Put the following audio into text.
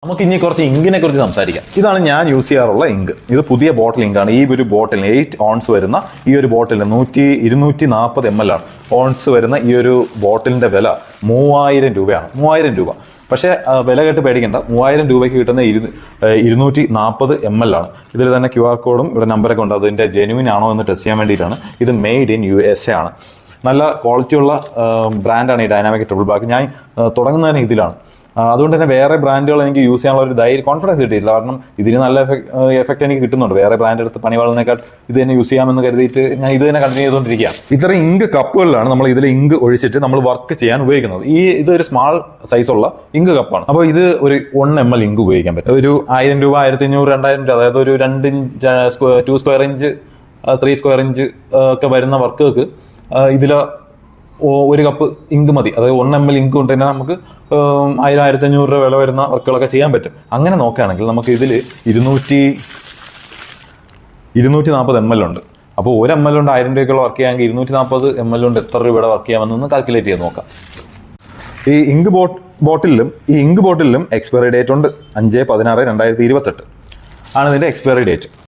നമുക്ക് ഇനി കുറച്ച് ഇങ്കിനെ കുറിച്ച് സംസാരിക്കാം. ഇതാണ് ഞാൻ യൂസ് ചെയ്യാറുള്ള ഇങ്ക്. ഇത് പുതിയ ബോട്ടിൽ ഇങ്കാണ്. ഈ ഒരു ബോട്ടിൽ 8 ഓൺസ് വരുന്ന ഈ ഒരു ബോട്ടിൽ 240 ml ആണ് ഓൺസ് വരുന്ന ഈ ഒരു ബോട്ടിലിന്റെ വില 3000 രൂപയാണ്. 3000 രൂപ. പക്ഷേ വില കേട്ട് പേടിക്കേണ്ട. 3000 രൂപയ്ക്ക് കിട്ടുന്ന 240 ml ആണ്. ഇതിൽ തന്നെ QR കോഡും ഇവിടെ നമ്പറൊക്കെ ഉണ്ട്. അതിന്റെ ജെന്യൂൻ ആണോ എന്ന് ടെസ്റ്റ് ചെയ്യാൻ വേണ്ടിയിട്ടാണ്. ഇത് മെയ്ഡ് ഇൻ USA ആണ്. നല്ല ക്വാളിറ്റിയുള്ള ബ്രാൻഡാണ് ഈ ഡൈനാമിക് ട്രിപ്പിൾ ബ്ലാക്ക്. ഞാൻ തുടങ്ങുന്നതിന് ഇതിലാണ്. അതുകൊണ്ട് തന്നെ വേറെ ബ്രാൻഡുകൾ എനിക്ക് യൂസ് ചെയ്യാനുള്ള ഒരു കോൺഫിഡൻസ് കിട്ടിയില്ല. കാരണം ഇതിന് നല്ല എഫക്റ്റ് എനിക്ക് കിട്ടുന്നുണ്ട്. വേറെ ബ്രാൻഡ് എടുത്ത് പണി വളർന്നേക്കാൾ ഇത് തന്നെ യൂസ് ചെയ്യാമെന്ന് കരുതിയിട്ട് ഞാൻ ഇത് തന്നെ കണ്ടിന്യൂ ചെയ്തുകൊണ്ടിരിക്കുകയാണ്. ഇത്ര ഇങ്ക് കപ്പുകളിലാണ് നമ്മൾ ഇതിൽ ഇങ്ക് ഒഴിച്ചിട്ട് നമ്മൾ വർക്ക് ചെയ്യാൻ ഉപയോഗിക്കുന്നത്. ഇതൊരു സ്മാൾ സൈസുള്ള ഇങ്ക് കപ്പാണ്. അപ്പോൾ ഇത് ഒരു 1 ml ഇങ്ക് ഉപയോഗിക്കാൻ പറ്റും. ഒരു 1000 രൂപ, 1500, 2000 രൂപ, അതായത് ഒരു 2 സ്ക്വയർ ഇഞ്ച് 3 സ്ക്വയർ ഇഞ്ച് ഒക്കെ വരുന്ന വർക്കുകൾക്ക് ഇതിൽ 1 കപ്പ് ഇങ്ക് മതി. അതായത് 1 ml ഇങ്ക് കൊണ്ട് തന്നെ നമുക്ക് 1000-1500 രൂപ വില വരുന്ന വർക്കുകളൊക്കെ ചെയ്യാൻ പറ്റും. അങ്ങനെ നോക്കുകയാണെങ്കിൽ നമുക്ക് ഇതിൽ 240 ml ഉണ്ട്. അപ്പോൾ 1 ml കൊണ്ട് 1000 രൂപയ്ക്കുള്ള വർക്ക് ചെയ്യാമെങ്കിൽ 240 ml കൊണ്ട് എത്ര രൂപയുടെ വർക്ക് ചെയ്യാമെന്നൊന്ന് കാൽക്കുലേറ്റ് ചെയ്ത് നോക്കാം. ഈ ഇങ്ക് ബോട്ടിലും എക്സ്പയറി ഡേറ്റ് ഉണ്ട്. 5/16/2028 ആണ് ഇതിന്റെ എക്സ്പയറി ഡേറ്റ്.